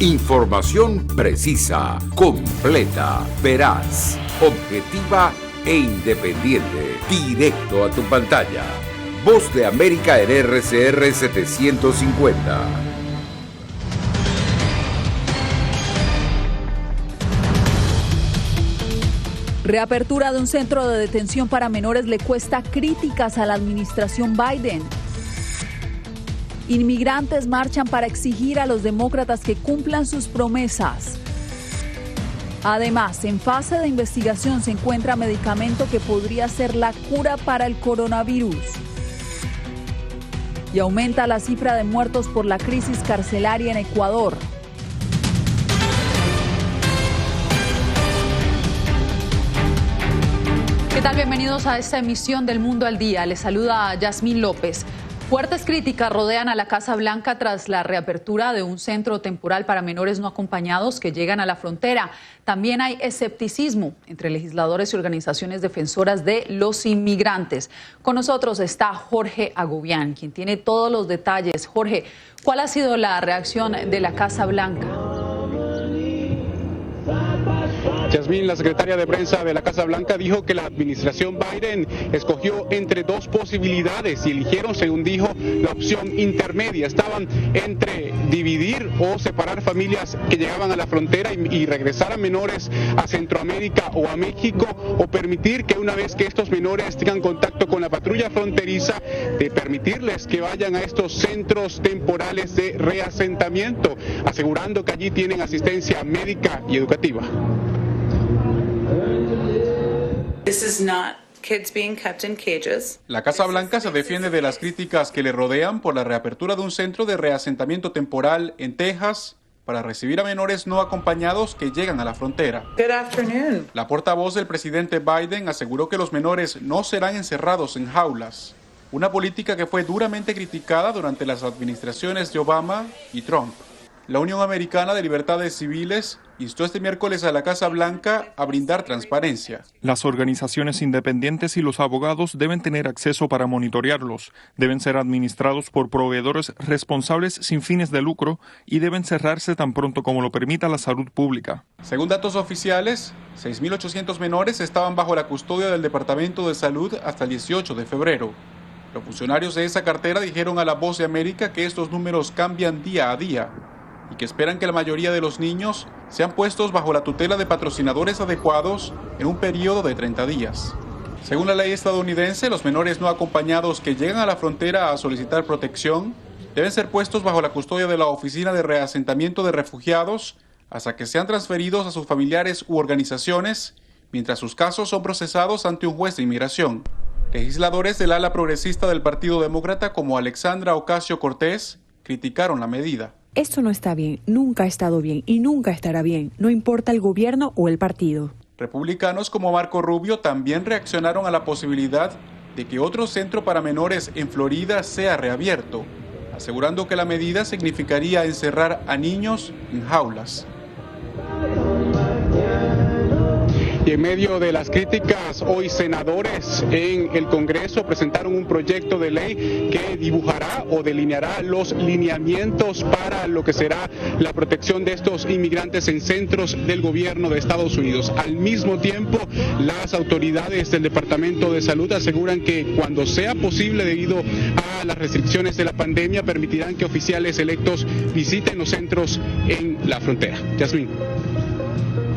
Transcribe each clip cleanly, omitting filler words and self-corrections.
Información precisa, completa, veraz, objetiva e independiente. Directo a tu pantalla. Voz de América en RCR 750. Reapertura de un centro de detención para menores le cuesta críticas a la administración Biden. Inmigrantes marchan para exigir a los demócratas que cumplan sus promesas. Además, en fase de investigación se encuentra medicamento que podría ser la cura para el coronavirus. Y aumenta la cifra de muertos por la crisis carcelaria en Ecuador. ¿Qué tal? Bienvenidos a esta emisión del Mundo al Día. Les saluda Yasmín López. Fuertes críticas rodean a la Casa Blanca tras la reapertura de un centro temporal para menores no acompañados que llegan a la frontera. También hay escepticismo entre legisladores y organizaciones defensoras de los inmigrantes. Con nosotros está Jorge Agobián, quien tiene todos los detalles. Jorge, ¿cuál ha sido la reacción de la Casa Blanca? Yasmín, la secretaria de prensa de la Casa Blanca, dijo que la administración Biden escogió entre dos posibilidades y eligieron, según dijo, la opción intermedia. Estaban entre dividir o separar familias que llegaban a la frontera y regresar a menores a Centroamérica o a México, o permitir que una vez que estos menores tengan contacto con la patrulla fronteriza, de permitirles que vayan a estos centros temporales de reasentamiento, asegurando que allí tienen asistencia médica y educativa. This is not kids being kept in cages. La Casa Blanca se defiende de las críticas que le rodean por la reapertura de un centro de reasentamiento temporal en Texas para recibir a menores no acompañados que llegan a la frontera. Good afternoon. La portavoz del presidente Biden aseguró que los menores no serán encerrados en jaulas, una política que fue duramente criticada durante las administraciones de Obama y Trump. La Unión Americana de Libertades Civiles instó este miércoles a la Casa Blanca a brindar transparencia. Las organizaciones independientes y los abogados deben tener acceso para monitorearlos, deben ser administrados por proveedores responsables sin fines de lucro y deben cerrarse tan pronto como lo permita la salud pública. Según datos oficiales, 6.800 menores estaban bajo la custodia del Departamento de Salud hasta el 18 de febrero. Los funcionarios de esa cartera dijeron a La Voz de América que estos números cambian día a día y que esperan que la mayoría de los niños sean puestos bajo la tutela de patrocinadores adecuados en un periodo de 30 días. Según la ley estadounidense, los menores no acompañados que llegan a la frontera a solicitar protección deben ser puestos bajo la custodia de la Oficina de Reasentamiento de Refugiados hasta que sean transferidos a sus familiares u organizaciones, mientras sus casos son procesados ante un juez de inmigración. Legisladores del ala progresista del Partido Demócrata como Alexandra Ocasio-Cortez criticaron la medida. Esto no está bien, nunca ha estado bien y nunca estará bien, no importa el gobierno o el partido. Republicanos como Marco Rubio también reaccionaron a la posibilidad de que otro centro para menores en Florida sea reabierto, asegurando que la medida significaría encerrar a niños en jaulas. Y en medio de las críticas, hoy senadores en el Congreso presentaron un proyecto de ley que dibujará o delineará los lineamientos para lo que será la protección de estos inmigrantes en centros del gobierno de Estados Unidos. Al mismo tiempo, las autoridades del Departamento de Salud aseguran que cuando sea posible, debido a las restricciones de la pandemia, permitirán que oficiales electos visiten los centros en la frontera. Yasmín.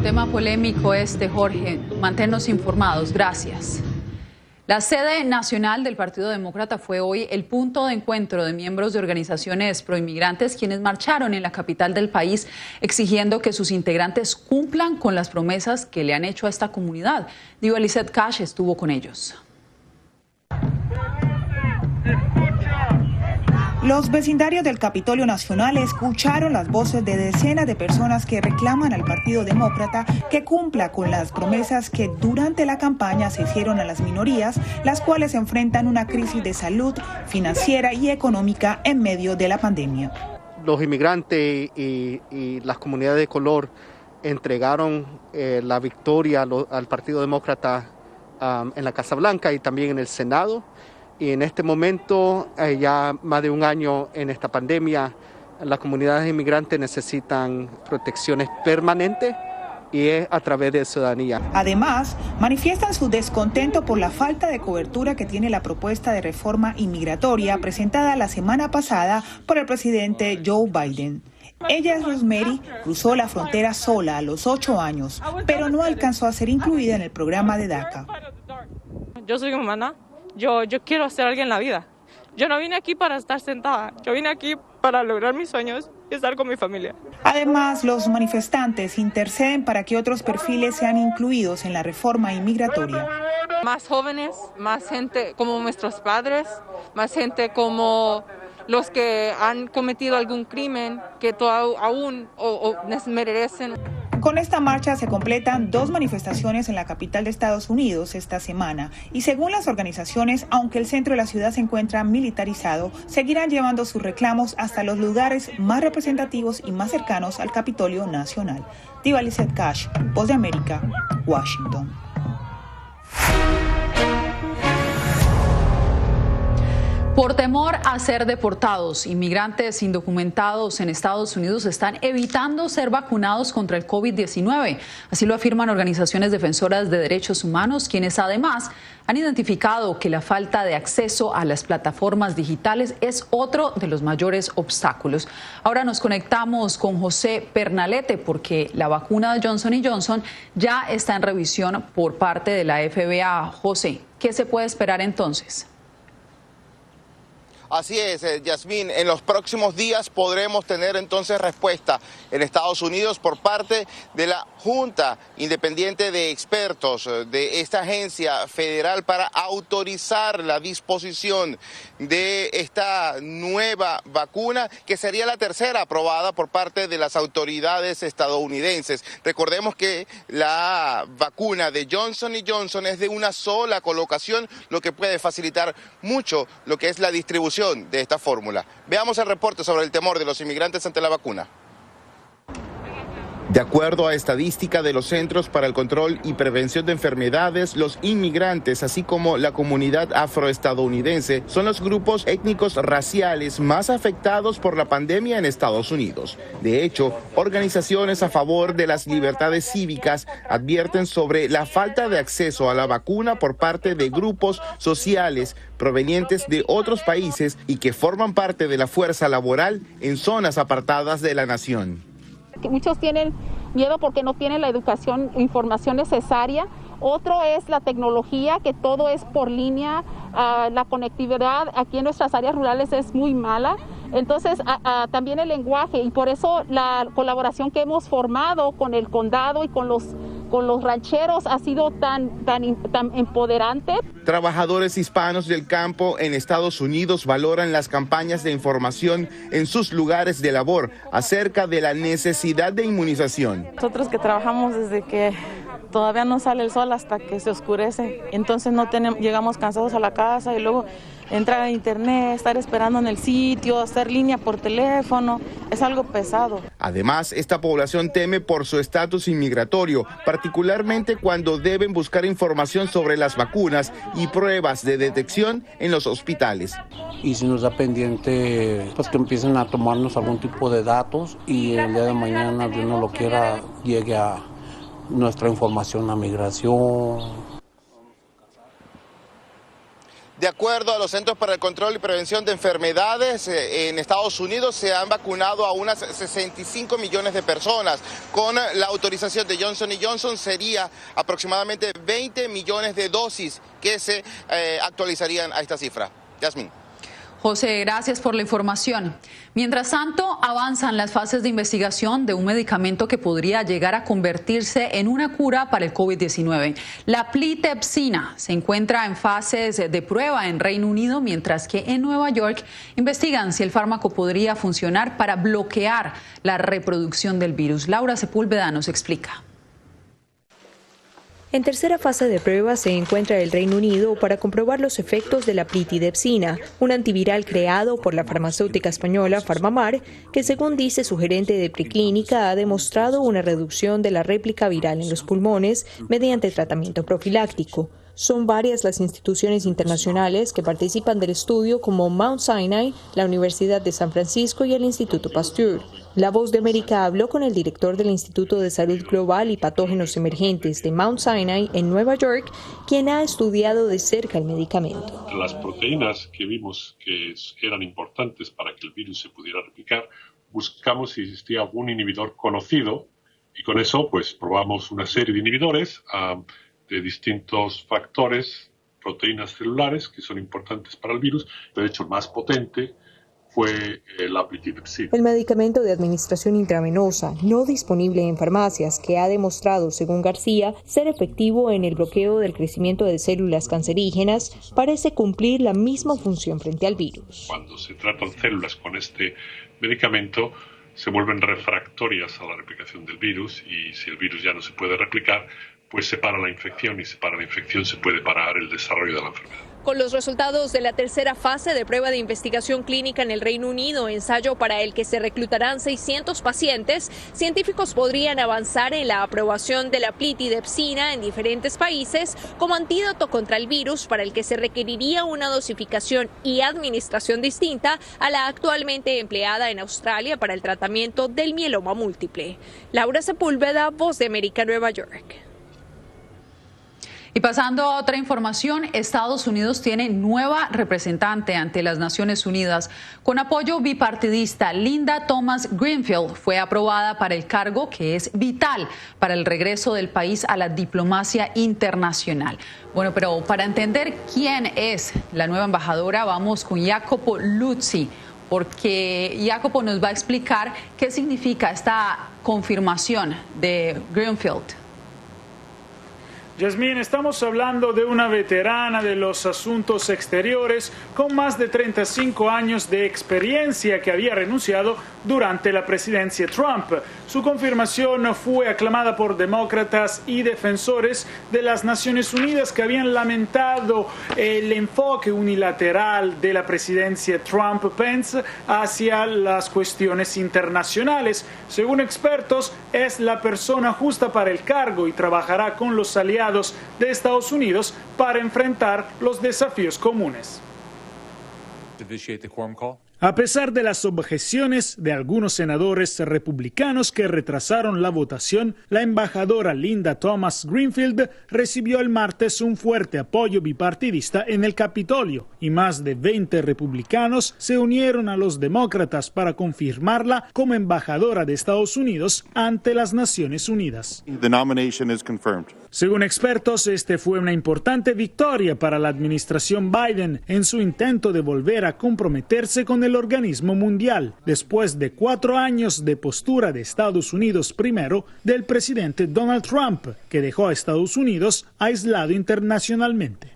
Tema polémico Jorge. Manténnos informados. Gracias. La sede nacional del Partido Demócrata fue hoy el punto de encuentro de miembros de organizaciones proinmigrantes quienes marcharon en la capital del país exigiendo que sus integrantes cumplan con las promesas que le han hecho a esta comunidad. Diva Lizeth Cash estuvo con ellos. Los vecindarios del Capitolio Nacional escucharon las voces de decenas de personas que reclaman al Partido Demócrata que cumpla con las promesas que durante la campaña se hicieron a las minorías, las cuales enfrentan una crisis de salud, financiera y económica en medio de la pandemia. Los inmigrantes y las comunidades de color entregaron la victoria al Partido Demócrata en la Casa Blanca y también en el Senado. Y en este momento, ya más de un año en esta pandemia, las comunidades inmigrantes necesitan protecciones permanentes y es a través de ciudadanía. Además, manifiestan su descontento por la falta de cobertura que tiene la propuesta de reforma inmigratoria presentada la semana pasada por el presidente Joe Biden. Ella es Rosemary, cruzó la frontera sola a los 8 años, pero no alcanzó a ser incluida en el programa de DACA. Yo soy humana, yo quiero ser alguien en la vida. Yo no vine aquí para estar sentada, yo vine aquí para lograr mis sueños y estar con mi familia. Además, los manifestantes interceden para que otros perfiles sean incluidos en la reforma inmigratoria. Más jóvenes, más gente como nuestros padres, más gente como los que han cometido algún crimen que aún merecen. Con esta marcha se completan 2 manifestaciones en la capital de Estados Unidos esta semana y según las organizaciones, aunque el centro de la ciudad se encuentra militarizado, seguirán llevando sus reclamos hasta los lugares más representativos y más cercanos al Capitolio Nacional. Diva Lizette Cash, Voz de América, Washington. Por temor a ser deportados, inmigrantes indocumentados en Estados Unidos están evitando ser vacunados contra el COVID-19. Así lo afirman organizaciones defensoras de derechos humanos, quienes además han identificado que la falta de acceso a las plataformas digitales es otro de los mayores obstáculos. Ahora nos conectamos con José Pernalete porque la vacuna de Johnson & Johnson ya está en revisión por parte de la FDA. José, ¿qué se puede esperar entonces? Así es, Yasmín, en los próximos días podremos tener entonces respuesta en Estados Unidos por parte de la Junta Independiente de Expertos de esta agencia federal para autorizar la disposición de esta nueva vacuna, que sería la tercera aprobada por parte de las autoridades estadounidenses. Recordemos que la vacuna de Johnson & Johnson es de una sola colocación, lo que puede facilitar mucho lo que es la distribución de esta fórmula. Veamos el reporte sobre el temor de los inmigrantes ante la vacuna. De acuerdo a estadística de los Centros para el Control y Prevención de Enfermedades, los inmigrantes, así como la comunidad afroestadounidense, son los grupos étnicos raciales más afectados por la pandemia en Estados Unidos. De hecho, organizaciones a favor de las libertades cívicas advierten sobre la falta de acceso a la vacuna por parte de grupos sociales provenientes de otros países y que forman parte de la fuerza laboral en zonas apartadas de la nación. Muchos tienen miedo porque no tienen la educación e información necesaria. Otro es la tecnología, que todo es por línea. La conectividad aquí en nuestras áreas rurales es muy mala. Entonces, también el lenguaje, y por eso la colaboración que hemos formado con el condado y con los rancheros ha sido tan empoderante. Trabajadores hispanos del campo en Estados Unidos valoran las campañas de información en sus lugares de labor acerca de la necesidad de inmunización. Nosotros que trabajamos desde que todavía no sale el sol hasta que se oscurece, entonces llegamos cansados a la casa y luego entrar a internet, estar esperando en el sitio, hacer línea por teléfono, es algo pesado. Además, esta población teme por su estatus inmigratorio, particularmente cuando deben buscar información sobre las vacunas y pruebas de detección en los hospitales. Y si nos da pendiente, pues que empiecen a tomarnos algún tipo de datos y el día de mañana, Dios no lo quiera, llegue a nuestra información a migración. De acuerdo a los Centros para el Control y Prevención de Enfermedades, en Estados Unidos se han vacunado a unas 65 millones de personas. Con la autorización de Johnson & Johnson sería aproximadamente 20 millones de dosis que se actualizarían a esta cifra. Yasmín. José, gracias por la información. Mientras tanto, avanzan las fases de investigación de un medicamento que podría llegar a convertirse en una cura para el COVID-19. La plitepsina se encuentra en fases de prueba en Reino Unido, mientras que en Nueva York investigan si el fármaco podría funcionar para bloquear la reproducción del virus. Laura Sepúlveda nos explica. En tercera fase de prueba se encuentra el Reino Unido para comprobar los efectos de la plitidepsina, un antiviral creado por la farmacéutica española Farmamar, que según dice su gerente de preclínica ha demostrado una reducción de la réplica viral en los pulmones mediante tratamiento profiláctico. Son varias las instituciones internacionales que participan del estudio, como Mount Sinai, la Universidad de San Francisco y el Instituto Pasteur. La Voz de América habló con el director del Instituto de Salud Global y Patógenos Emergentes de Mount Sinai en Nueva York, quien ha estudiado de cerca el medicamento. Las proteínas que vimos que eran importantes para que el virus se pudiera replicar, buscamos si existía algún inhibidor conocido y con eso pues probamos una serie de inhibidores de distintos factores, proteínas celulares que son importantes para el virus. De hecho, el más potente fue la plitidepsina. El medicamento de administración intravenosa, no disponible en farmacias, que ha demostrado, según García, ser efectivo en el bloqueo del crecimiento de células cancerígenas, parece cumplir la misma función frente al virus. Cuando se tratan células con este medicamento, se vuelven refractorias a la replicación del virus, y si el virus ya no se puede replicar, pues se para la infección, y se para la infección se puede parar el desarrollo de la enfermedad. Con los resultados de la tercera fase de prueba de investigación clínica en el Reino Unido, ensayo para el que se reclutarán 600 pacientes, científicos podrían avanzar en la aprobación de la plitidepsina en diferentes países como antídoto contra el virus, para el que se requeriría una dosificación y administración distinta a la actualmente empleada en Australia para el tratamiento del mieloma múltiple. Laura Sepúlveda, Voz de América, Nueva York. Y pasando a otra información, Estados Unidos tiene nueva representante ante las Naciones Unidas. Con apoyo bipartidista, Linda Thomas-Greenfield fue aprobada para el cargo que es vital para el regreso del país a la diplomacia internacional. Bueno, pero para entender quién es la nueva embajadora, vamos con Jacopo Luzzi, porque Jacopo nos va a explicar qué significa esta confirmación de Greenfield. Yasmín, estamos hablando de una veterana de los asuntos exteriores con más de 35 años de experiencia, que había renunciado durante la presidencia Trump. Su confirmación fue aclamada por demócratas y defensores de las Naciones Unidas, que habían lamentado el enfoque unilateral de la presidencia Trump-Pence hacia las cuestiones internacionales. Según expertos, es la persona justa para el cargo y trabajará con los aliados de Estados Unidos para enfrentar los desafíos comunes. A pesar de las objeciones de algunos senadores republicanos que retrasaron la votación, la embajadora Linda Thomas-Greenfield recibió el martes un fuerte apoyo bipartidista en el Capitolio, y más de 20 republicanos se unieron a los demócratas para confirmarla como embajadora de Estados Unidos ante las Naciones Unidas. Según expertos, este fue una importante victoria para la administración Biden en su intento de volver a comprometerse con el organismo mundial, después de 4 años de postura de Estados Unidos primero del presidente Donald Trump, que dejó a Estados Unidos aislado internacionalmente.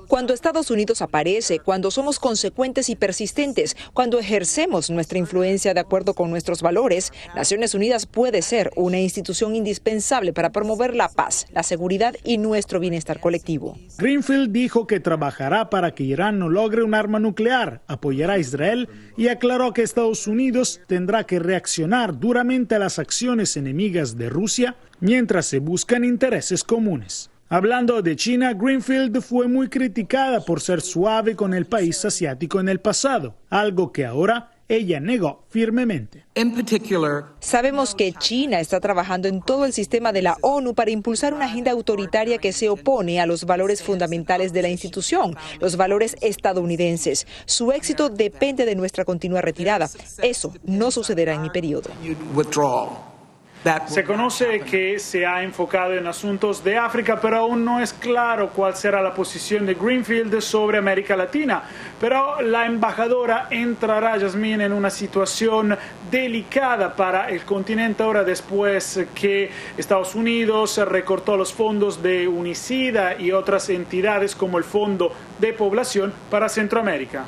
Cuando Estados Unidos aparece, cuando somos consecuentes y persistentes, cuando ejercemos nuestra influencia de acuerdo con nuestros valores, Naciones Unidas puede ser una institución indispensable para promover la paz, la seguridad y nuestro bienestar colectivo. Greenfield dijo que trabajará para que Irán no logre un arma nuclear, apoyará a Israel y aclaró que Estados Unidos tendrá que reaccionar duramente a las acciones enemigas de Rusia mientras se buscan intereses comunes. Hablando de China, Greenfield fue muy criticada por ser suave con el país asiático en el pasado, algo que ahora ella negó firmemente. Sabemos que China está trabajando en todo el sistema de la ONU para impulsar una agenda autoritaria que se opone a los valores fundamentales de la institución, los valores estadounidenses. Su éxito depende de nuestra continua retirada. Eso no sucederá en mi periodo. Se conoce que se ha enfocado en asuntos de África, pero aún no es claro cuál será la posición de Greenfield sobre América Latina. Pero la embajadora entrará, Yasmín, en una situación delicada para el continente ahora, después que Estados Unidos recortó los fondos de UNICIDA y otras entidades como el Fondo de Población para Centroamérica.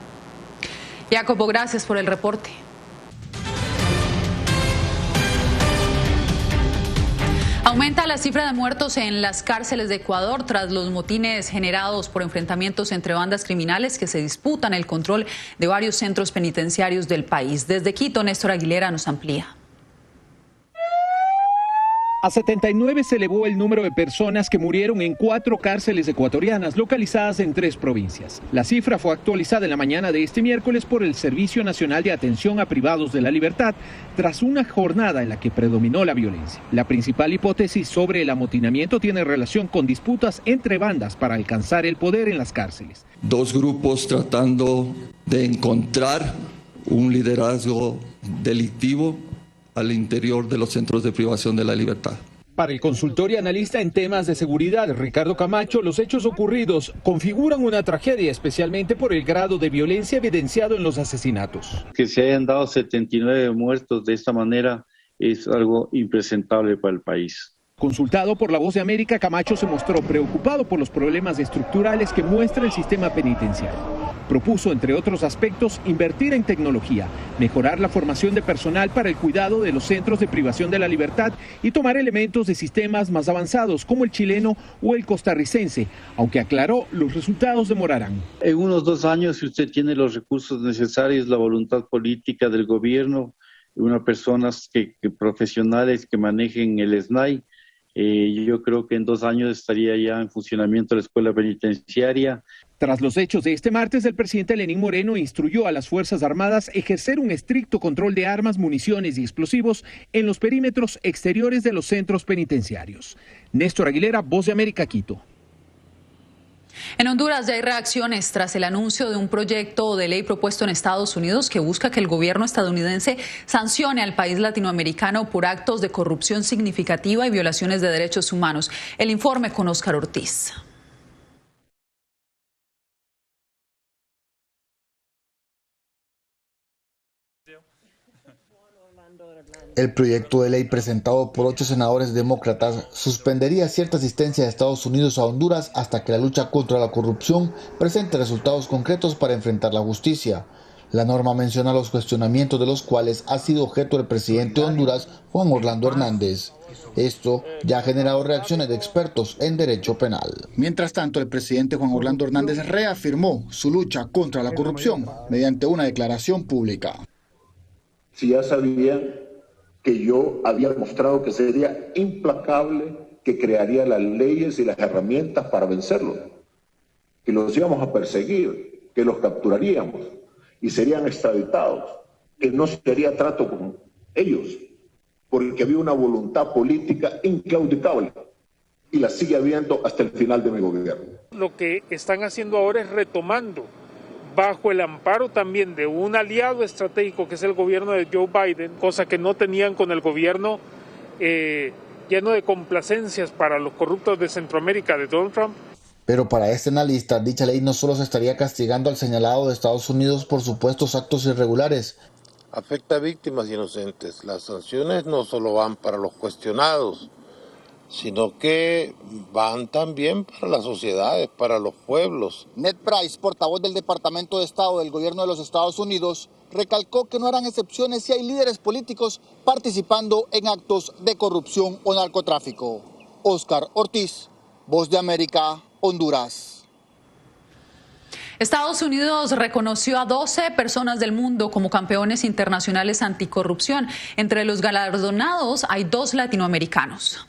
Jacopo, gracias por el reporte. Aumenta la cifra de muertos en las cárceles de Ecuador tras los motines generados por enfrentamientos entre bandas criminales que se disputan el control de varios centros penitenciarios del país. Desde Quito, Néstor Aguilera nos amplía. A 79 se elevó el número de personas que murieron en 4 cárceles ecuatorianas localizadas en 3 provincias. La cifra fue actualizada en la mañana de este miércoles por el Servicio Nacional de Atención a Privados de la Libertad tras una jornada en la que predominó la violencia. La principal hipótesis sobre el amotinamiento tiene relación con disputas entre bandas para alcanzar el poder en las cárceles. 2 grupos tratando de encontrar un liderazgo delictivo al interior de los centros de privación de la libertad. Para el consultor y analista en temas de seguridad, Ricardo Camacho, los hechos ocurridos configuran una tragedia, especialmente por el grado de violencia evidenciado en los asesinatos. Que se hayan dado 79 muertos de esta manera es algo impresentable para el país. Consultado por La Voz de América, Camacho se mostró preocupado por los problemas estructurales que muestra el sistema penitenciario. Propuso, entre otros aspectos, invertir en tecnología, mejorar la formación de personal para el cuidado de los centros de privación de la libertad y tomar elementos de sistemas más avanzados como el chileno o el costarricense, aunque aclaró, los resultados demorarán. En unos 2 años, si usted tiene los recursos necesarios, la voluntad política del gobierno, unas personas profesionales que manejen el SNAI, yo creo que en 2 años estaría ya en funcionamiento la escuela penitenciaria. Tras los hechos de este martes, el presidente Lenín Moreno instruyó a las Fuerzas Armadas ejercer un estricto control de armas, municiones y explosivos en los perímetros exteriores de los centros penitenciarios. Néstor Aguilera, Voz de América, Quito. En Honduras ya hay reacciones tras el anuncio de un proyecto de ley propuesto en Estados Unidos que busca que el gobierno estadounidense sancione al país latinoamericano por actos de corrupción significativa y violaciones de derechos humanos. El informe con Óscar Ortiz. El proyecto de ley presentado por 8 senadores demócratas suspendería cierta asistencia de Estados Unidos a Honduras hasta que la lucha contra la corrupción presente resultados concretos para enfrentar la justicia. La norma menciona los cuestionamientos de los cuales ha sido objeto el presidente de Honduras, Juan Orlando Hernández. Esto ya ha generado reacciones de expertos en derecho penal. Mientras tanto, el presidente Juan Orlando Hernández reafirmó su lucha contra la corrupción mediante una declaración pública. Si ya sabían que yo había mostrado que sería implacable, que crearía las leyes y las herramientas para vencerlos, que los íbamos a perseguir, que los capturaríamos y serían extraditados, que no se haría trato con ellos, porque había una voluntad política inclaudicable y la sigue habiendo hasta el final de mi gobierno. Lo que están haciendo ahora es retomando, bajo el amparo también de un aliado estratégico que es el gobierno de Joe Biden, cosa que no tenían con el gobierno lleno de complacencias para los corruptos de Centroamérica de Donald Trump. Pero para este analista, dicha ley no solo se estaría castigando al señalado de Estados Unidos por supuestos actos irregulares. Afecta a víctimas inocentes. Las sanciones no solo van para los cuestionados, sino que van también para las sociedades, para los pueblos. Ned Price, portavoz del Departamento de Estado del Gobierno de los Estados Unidos, recalcó que no harán excepciones si hay líderes políticos participando en actos de corrupción o narcotráfico. Óscar Ortiz, Voz de América, Honduras. Estados Unidos reconoció a 12 personas del mundo como campeones internacionales anticorrupción. Entre los galardonados hay 2 latinoamericanos.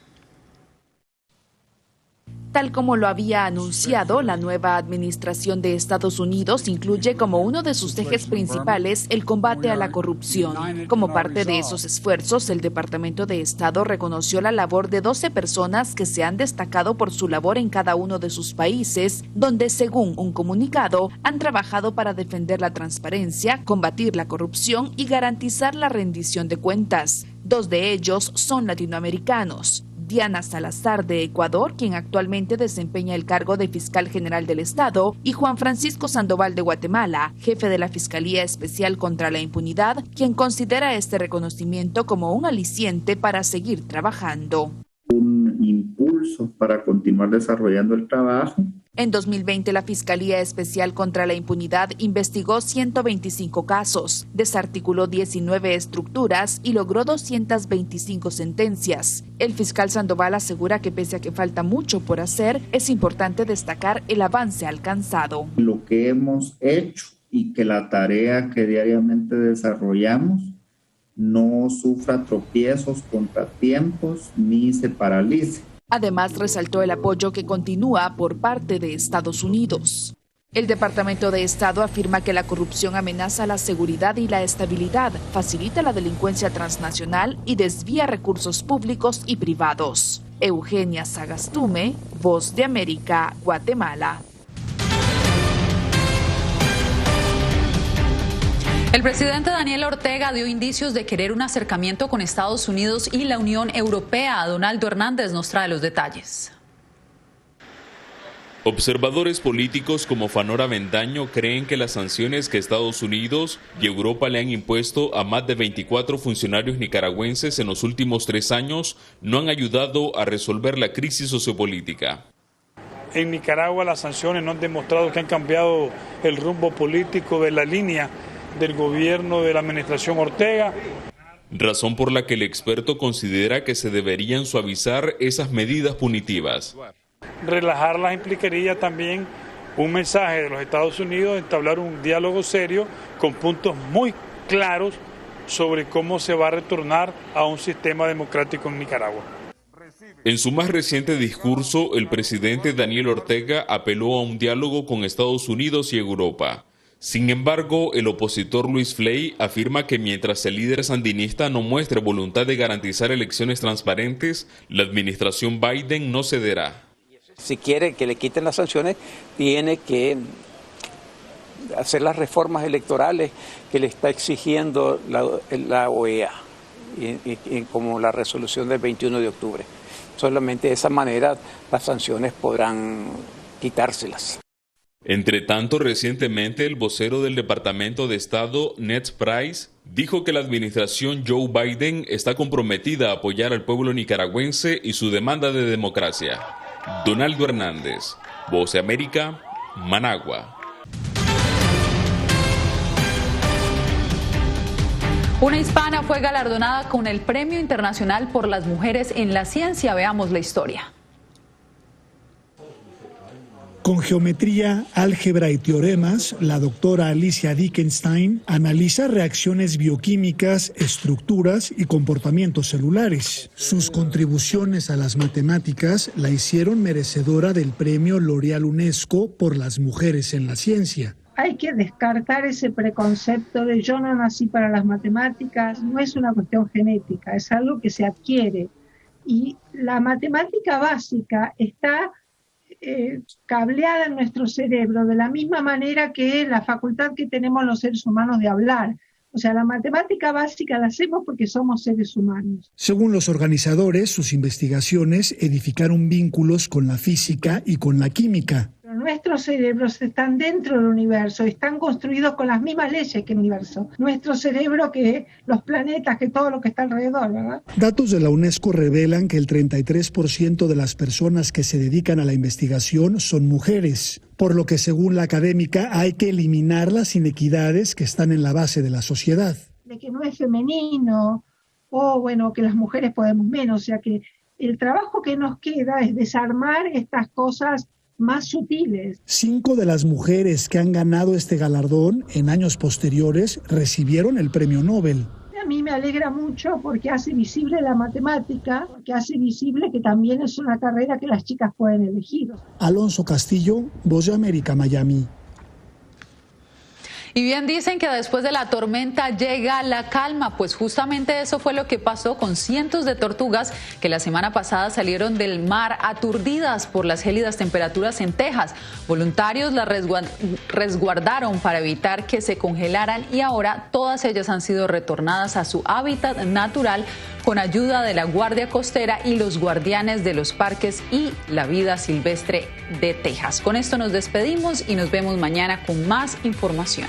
Tal como lo había anunciado, la nueva administración de Estados Unidos incluye como uno de sus ejes principales el combate a la corrupción. Como parte de esos esfuerzos, el Departamento de Estado reconoció la labor de 12 personas que se han destacado por su labor en cada uno de sus países, donde, según un comunicado, han trabajado para defender la transparencia, combatir la corrupción y garantizar la rendición de cuentas. 2 de ellos son latinoamericanos. Diana Salazar de Ecuador, quien actualmente desempeña el cargo de fiscal general del Estado, y Juan Francisco Sandoval de Guatemala, jefe de la Fiscalía Especial contra la Impunidad, quien considera este reconocimiento como un aliciente para seguir trabajando. Un impulso para continuar desarrollando el trabajo. En 2020, la Fiscalía Especial contra la Impunidad investigó 125 casos, desarticuló 19 estructuras y logró 225 sentencias. El fiscal Sandoval asegura que pese a que falta mucho por hacer, es importante destacar el avance alcanzado. Lo que hemos hecho y que la tarea que diariamente desarrollamos no sufra tropiezos, contratiempos ni se paralice. Además, resaltó el apoyo que continúa por parte de Estados Unidos. El Departamento de Estado afirma que la corrupción amenaza la seguridad y la estabilidad, facilita la delincuencia transnacional y desvía recursos públicos y privados. Eugenia Sagastume, Voz de América, Guatemala. El presidente Daniel Ortega dio indicios de querer un acercamiento con Estados Unidos y la Unión Europea. Donaldo Hernández nos trae los detalles. Observadores políticos como Fanor Avendaño creen que las sanciones que Estados Unidos y Europa le han impuesto a más de 24 funcionarios nicaragüenses en los últimos 3 años no han ayudado a resolver la crisis sociopolítica. En Nicaragua las sanciones no han demostrado que han cambiado el rumbo político de la línea del gobierno de la administración Ortega. Razón por la que el experto considera que se deberían suavizar esas medidas punitivas. Relajarlas implicaría también un mensaje de los Estados Unidos, entablar un diálogo serio con puntos muy claros sobre cómo se va a retornar a un sistema democrático en Nicaragua. En su más reciente discurso, el presidente Daniel Ortega apeló a un diálogo con Estados Unidos y Europa. Sin embargo, el opositor Luis Fley afirma que mientras el líder sandinista no muestre voluntad de garantizar elecciones transparentes, la administración Biden no cederá. Si quiere que le quiten las sanciones, tiene que hacer las reformas electorales que le está exigiendo la OEA, como la resolución del 21 de octubre. Solamente de esa manera las sanciones podrán quitárselas. Entre tanto, recientemente el vocero del Departamento de Estado, Ned Price, dijo que la administración Joe Biden está comprometida a apoyar al pueblo nicaragüense y su demanda de democracia. Donaldo Hernández, Voz de América, Managua. Una hispana fue galardonada con el Premio Internacional por las Mujeres en la Ciencia. Veamos la historia. Con geometría, álgebra y teoremas, la doctora Alicia Dickenstein analiza reacciones bioquímicas, estructuras y comportamientos celulares. Sus contribuciones a las matemáticas la hicieron merecedora del premio L'Oréal UNESCO por las mujeres en la ciencia. Hay que descartar ese preconcepto de yo no nací para las matemáticas, no es una cuestión genética, es algo que se adquiere. Y la matemática básica está cableada en nuestro cerebro de la misma manera que la facultad que tenemos los seres humanos de hablar. O sea, la matemática básica la hacemos porque somos seres humanos. Según los organizadores, sus investigaciones edificaron vínculos con la física y con la química. Nuestros cerebros están dentro del universo, están construidos con las mismas leyes que el universo. Nuestro cerebro que los planetas, que todo lo que está alrededor, ¿verdad? Datos de la UNESCO revelan que el 33% de las personas que se dedican a la investigación son mujeres, por lo que según la académica hay que eliminar las inequidades que están en la base de la sociedad. De que no es femenino, o bueno, que las mujeres podemos menos, o sea que el trabajo que nos queda es desarmar estas cosas más sutiles. 5 de las mujeres que han ganado este galardón en años posteriores recibieron el premio Nobel. A mí me alegra mucho porque hace visible la matemática, porque hace visible que también es una carrera que las chicas pueden elegir. Alonso Castillo, Voz de América, Miami. Y bien dicen que después de la tormenta llega la calma, pues justamente eso fue lo que pasó con cientos de tortugas que la semana pasada salieron del mar aturdidas por las gélidas temperaturas en Texas. Voluntarios las resguardaron para evitar que se congelaran y ahora todas ellas han sido retornadas a su hábitat natural con ayuda de la Guardia Costera y los guardianes de los parques y la vida silvestre de Texas. Con esto nos despedimos y nos vemos mañana con más información.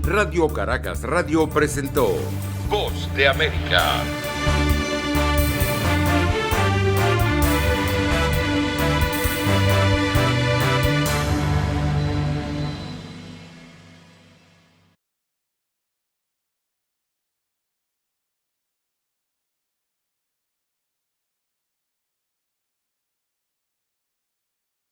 Radio Caracas Radio presentó Voz de América.